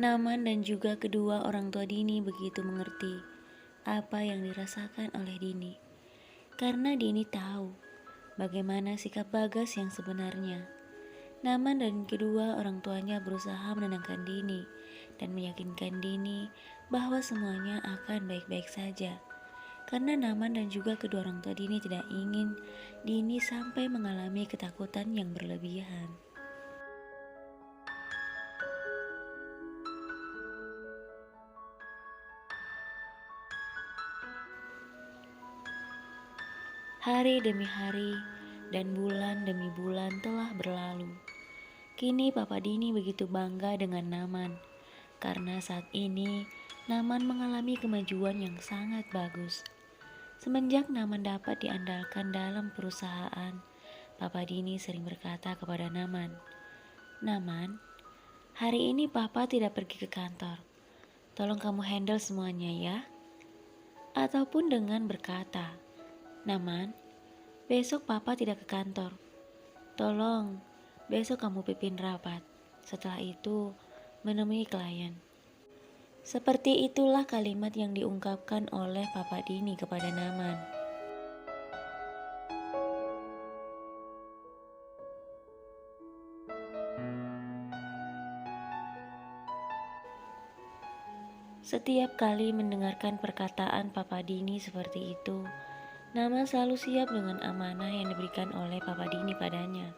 Naman dan juga kedua orang tua Dini begitu mengerti apa yang dirasakan oleh Dini. Karena Dini tahu bagaimana sikap Bagas yang sebenarnya. Naman dan kedua orang tuanya berusaha menenangkan Dini dan meyakinkan Dini bahwa semuanya akan baik-baik saja. Karena Naman dan juga kedua orang tua Dini tidak ingin Dini sampai mengalami ketakutan yang berlebihan. Hari demi hari dan bulan demi bulan telah berlalu. Kini Papa Dini begitu bangga dengan Naman, karena saat ini Naman mengalami kemajuan yang sangat bagus. Semenjak Naman dapat diandalkan dalam perusahaan, Papa Dini sering berkata kepada Naman, "Naman, hari ini Papa tidak pergi ke kantor. Tolong kamu handle semuanya ya." Ataupun dengan berkata, "Naman, besok Papa tidak ke kantor. Tolong, besok kamu pimpin rapat. Setelah itu, menemui klien." Seperti itulah kalimat yang diungkapkan oleh Papa Dini kepada Naman. Setiap kali mendengarkan perkataan Papa Dini seperti itu, Naman selalu siap dengan amanah yang diberikan oleh Papa Dini padanya.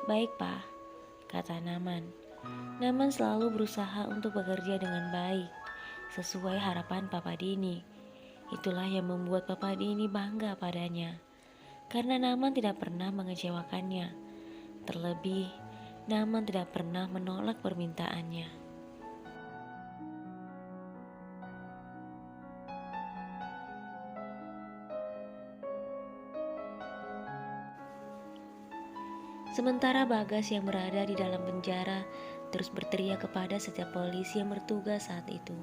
"Baik, Pak," kata Naman. Naman selalu berusaha untuk bekerja dengan baik, sesuai harapan Papa Dini. Itulah yang membuat Papa Dini bangga padanya, karena Naman tidak pernah mengecewakannya. Terlebih, Naman tidak pernah menolak permintaannya. Sementara Bagas yang berada di dalam penjara terus berteriak kepada setiap polisi yang bertugas saat itu.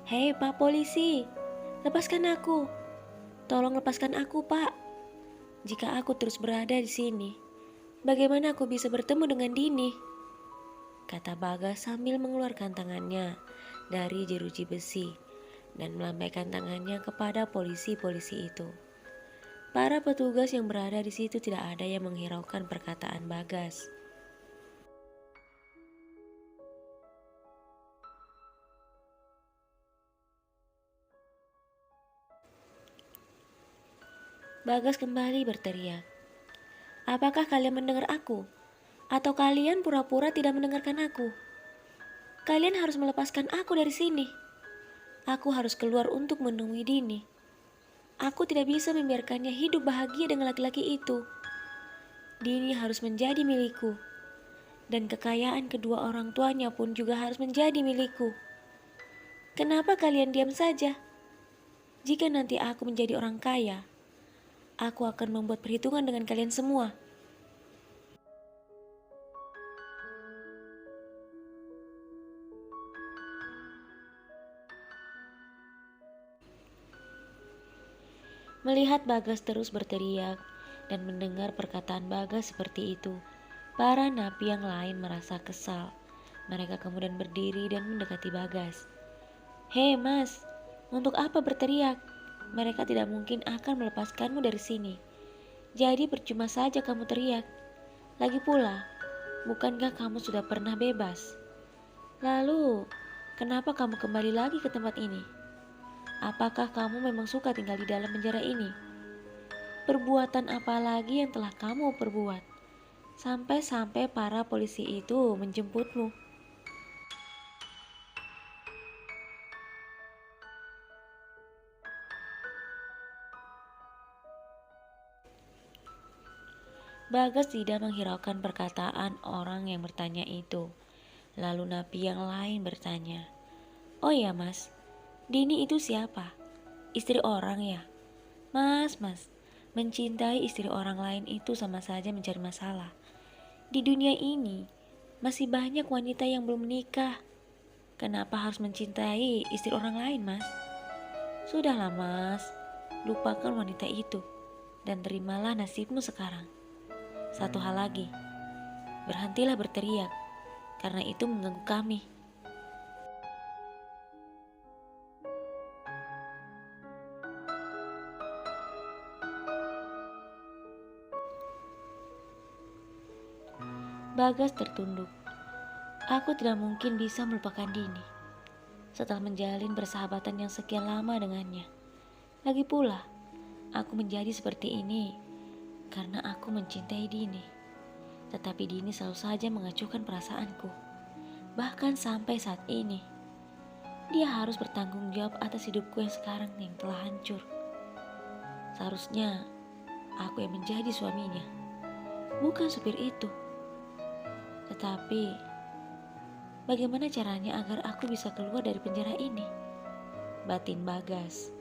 "Hei Pak Polisi, lepaskan aku. Tolong lepaskan aku, Pak. Jika aku terus berada di sini, bagaimana aku bisa bertemu dengan Dini?" kata Bagas sambil mengeluarkan tangannya dari jeruji besi dan melambaikan tangannya kepada polisi-polisi itu. Para petugas yang berada di situ tidak ada yang menghiraukan perkataan Bagas. Bagas kembali berteriak, "Apakah kalian mendengar aku? Atau kalian pura-pura tidak mendengarkan aku? Kalian harus melepaskan aku dari sini. Aku harus keluar untuk menemui Dini. Aku tidak bisa membiarkannya hidup bahagia dengan laki-laki itu. Dini harus menjadi milikku. Dan kekayaan kedua orang tuanya pun juga harus menjadi milikku. Kenapa kalian diam saja? Jika nanti aku menjadi orang kaya, aku akan membuat perhitungan dengan kalian semua." Melihat Bagas terus berteriak dan mendengar perkataan Bagas seperti itu, para napi yang lain merasa kesal. Mereka kemudian berdiri dan mendekati Bagas. "Hei Mas, untuk apa berteriak? Mereka tidak mungkin akan melepaskanmu dari sini. Jadi percuma saja kamu teriak. Lagi pula, bukankah kamu sudah pernah bebas? Lalu, kenapa kamu kembali lagi ke tempat ini? Apakah kamu memang suka tinggal di dalam penjara ini? Perbuatan apa lagi yang telah kamu perbuat? Sampai-sampai para polisi itu menjemputmu." Bagas tidak menghiraukan perkataan orang yang bertanya itu. Lalu napi yang lain bertanya, "Oh ya Mas, Dini itu siapa? Istri orang ya?" Mas, mencintai istri orang lain itu sama saja mencari masalah. Di dunia ini, masih banyak wanita yang belum menikah. Kenapa harus mencintai istri orang lain, Mas? Sudahlah, Mas. Lupakan wanita itu dan terimalah nasibmu sekarang. Satu hal lagi, berhentilah berteriak, karena itu mengganggu kami. Bagas tertunduk. Aku tidak mungkin bisa melupakan Dini setelah menjalin persahabatan yang sekian lama dengannya. Lagi pula, aku menjadi seperti ini karena aku mencintai Dini. Tetapi Dini selalu saja mengacuhkan perasaanku. Bahkan sampai saat ini, dia harus bertanggung jawab atas hidupku yang sekarang yang telah hancur. Seharusnya aku yang menjadi suaminya, bukan supir itu. Tetapi, bagaimana caranya agar aku bisa keluar dari penjara ini? Batin Bagas.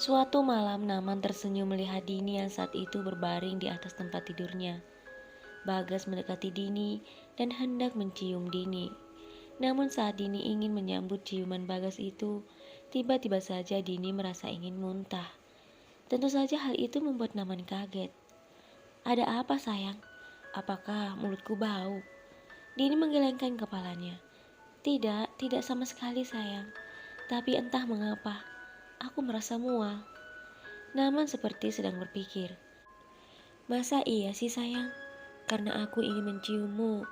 Suatu malam Naman tersenyum melihat Dini yang saat itu berbaring di atas tempat tidurnya. Bagas mendekati Dini dan hendak mencium Dini. Namun saat Dini ingin menyambut ciuman Bagas itu, tiba-tiba saja Dini merasa ingin muntah. Tentu saja hal itu membuat Naman kaget. Ada apa sayang? Apakah mulutku bau? Dini menggelengkan kepalanya. Tidak sama sekali sayang. Tapi entah mengapa, aku merasa mual. Naman seperti sedang berpikir. Masa iya sih sayang? Karena aku ingin menciummu,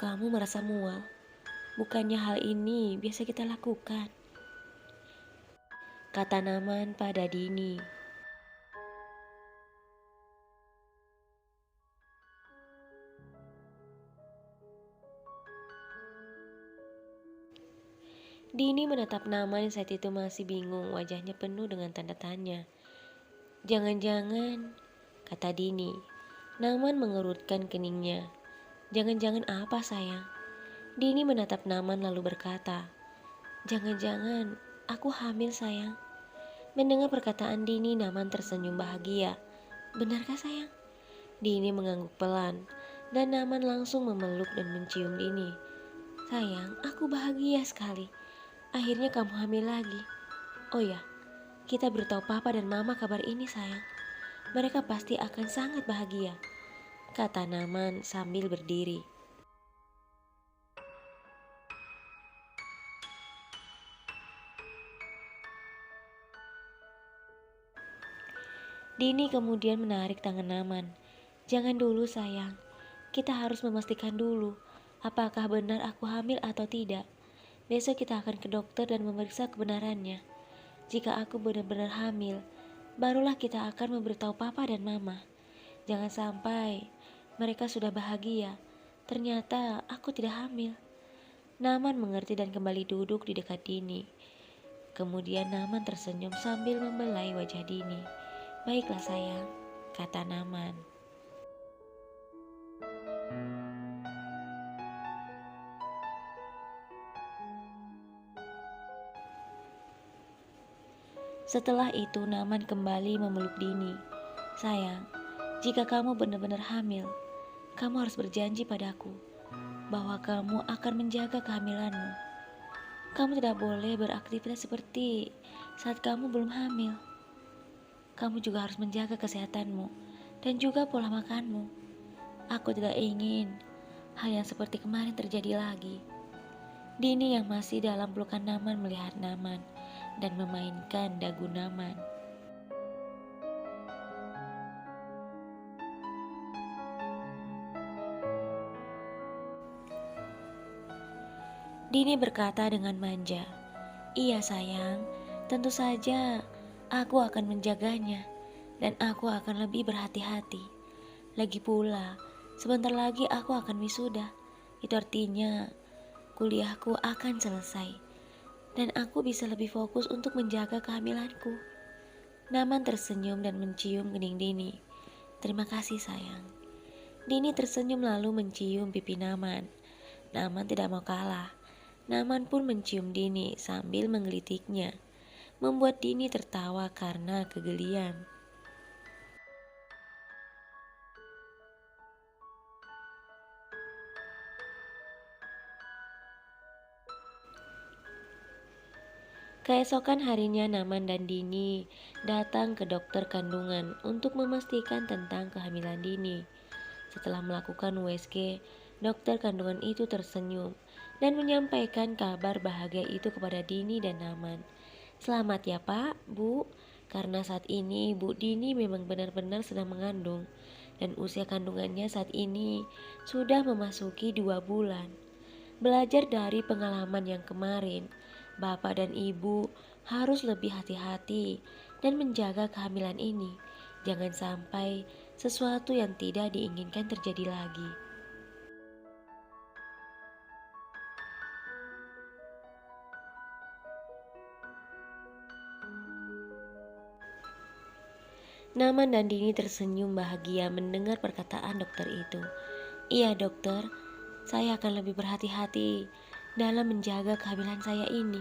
kamu merasa mual. Bukannya hal ini biasa kita lakukan, kata Naman pada Dini. Dini menatap Naman yang saat itu masih bingung, wajahnya penuh dengan tanda tanya. Jangan-jangan, kata Dini. Naman mengerutkan keningnya. Jangan-jangan apa sayang? Dini menatap Naman lalu berkata, jangan-jangan aku hamil sayang. Mendengar perkataan Dini, Naman tersenyum bahagia. Benarkah sayang? Dini mengangguk pelan, dan Naman langsung memeluk dan mencium Dini. Sayang, aku bahagia sekali. Akhirnya kamu hamil lagi. Oh ya, kita beritahu papa dan mama kabar ini sayang. Mereka pasti akan sangat bahagia, kata Naman sambil berdiri. Dini kemudian menarik tangan Naman. Jangan dulu sayang, kita harus memastikan dulu apakah benar aku hamil atau tidak. Besok kita akan ke dokter dan memeriksa kebenarannya. Jika aku benar-benar hamil, barulah kita akan memberitahu papa dan mama. Jangan sampai mereka sudah bahagia, ternyata aku tidak hamil. Naman mengerti dan kembali duduk di dekat Dini. Kemudian Naman tersenyum sambil membelai wajah Dini. Baiklah sayang, kata Naman. Setelah itu Naman kembali memeluk Dini. Sayang, jika kamu benar-benar hamil, kamu harus berjanji padaku bahwa kamu akan menjaga kehamilanmu. Kamu tidak boleh beraktivitas seperti saat kamu belum hamil. Kamu juga harus menjaga kesehatanmu dan juga pola makanmu. Aku tidak ingin hal yang seperti kemarin terjadi lagi. Dini yang masih dalam pelukan Naman melihat Naman dan memainkan dagu Naman. Dini berkata dengan manja, iya sayang, tentu saja aku akan menjaganya dan aku akan lebih berhati-hati. Lagi pula, sebentar lagi aku akan wisuda. Itu artinya kuliahku akan selesai dan aku bisa lebih fokus untuk menjaga kehamilanku. Naman tersenyum dan mencium kening Dini. Terima kasih sayang. Dini tersenyum lalu mencium pipi Naman. Naman tidak mau kalah. Naman pun mencium Dini sambil menggelitiknya, membuat Dini tertawa karena kegelian. Keesokan harinya Naman dan Dini datang ke dokter kandungan untuk memastikan tentang kehamilan Dini. Setelah melakukan USG, dokter kandungan itu tersenyum dan menyampaikan kabar bahagia itu kepada Dini dan Naman. Selamat ya Pak, Bu, karena saat ini Bu Dini memang benar-benar sedang mengandung dan usia kandungannya saat ini sudah memasuki 2 bulan. Belajar dari pengalaman yang kemarin, Bapak dan Ibu harus lebih hati-hati dan menjaga kehamilan ini. Jangan sampai sesuatu yang tidak diinginkan terjadi lagi. Naman dan Dini tersenyum bahagia mendengar perkataan dokter itu. Iya dokter, saya akan lebih berhati-hati dalam menjaga kehamilan saya ini.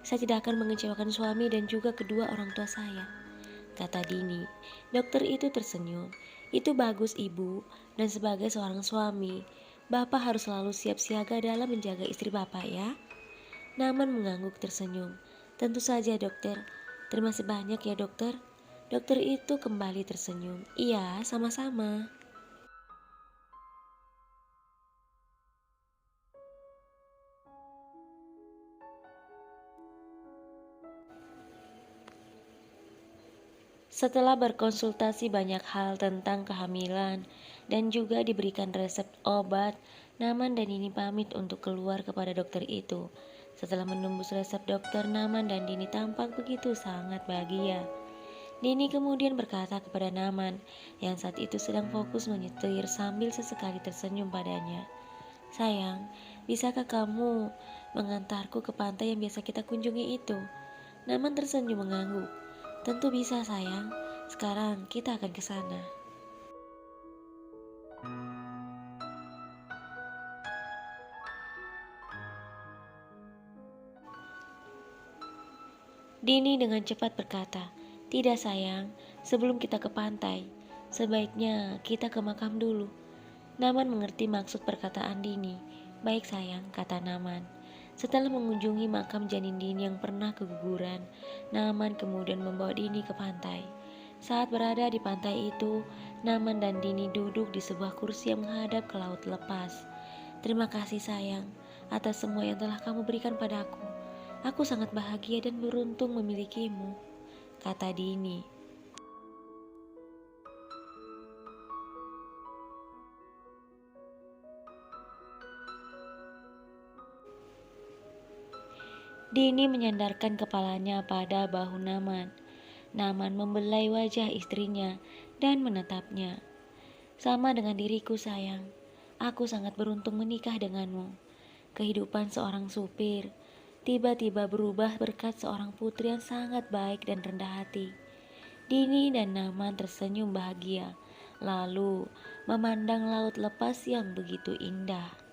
Saya tidak akan mengecewakan suami dan juga kedua orang tua saya, kata Dini. Dokter itu tersenyum. Itu bagus ibu, dan sebagai seorang suami, Bapak harus selalu siap siaga dalam menjaga istri Bapak ya. Naman mengangguk tersenyum. Tentu saja dokter. Terima kasih banyak ya dokter. Dokter itu kembali tersenyum. Iya, sama-sama. Setelah berkonsultasi banyak hal tentang kehamilan dan juga diberikan resep obat, Naman dan Dini pamit untuk keluar kepada dokter itu. Setelah menembus resep dokter, Naman dan Dini tampak begitu sangat bahagia. Dini kemudian berkata kepada Naman yang saat itu sedang fokus menyetir sambil sesekali tersenyum padanya. Sayang, bisakah kamu mengantarku ke pantai yang biasa kita kunjungi itu? Naman tersenyum mengangguk. Tentu bisa sayang, sekarang kita akan ke sana. Dini dengan cepat berkata, tidak sayang, sebelum kita ke pantai, sebaiknya kita ke makam dulu. Naman mengerti maksud perkataan Dini. Baik sayang, kata Naman. Setelah mengunjungi makam janin Dini yang pernah keguguran, Naman kemudian membawa Dini ke pantai. Saat berada di pantai itu, Naman dan Dini duduk di sebuah kursi yang menghadap ke laut lepas. Terima kasih sayang, atas semua yang telah kamu berikan padaku. Aku sangat bahagia dan beruntung memilikimu, kata Dini. Dini menyandarkan kepalanya pada bahu Naman. Naman membelai wajah istrinya dan menatapnya. Sama dengan diriku sayang, aku sangat beruntung menikah denganmu. Kehidupan seorang supir tiba-tiba berubah berkat seorang putri yang sangat baik dan rendah hati. Dini dan Naman tersenyum bahagia, lalu memandang laut lepas yang begitu indah.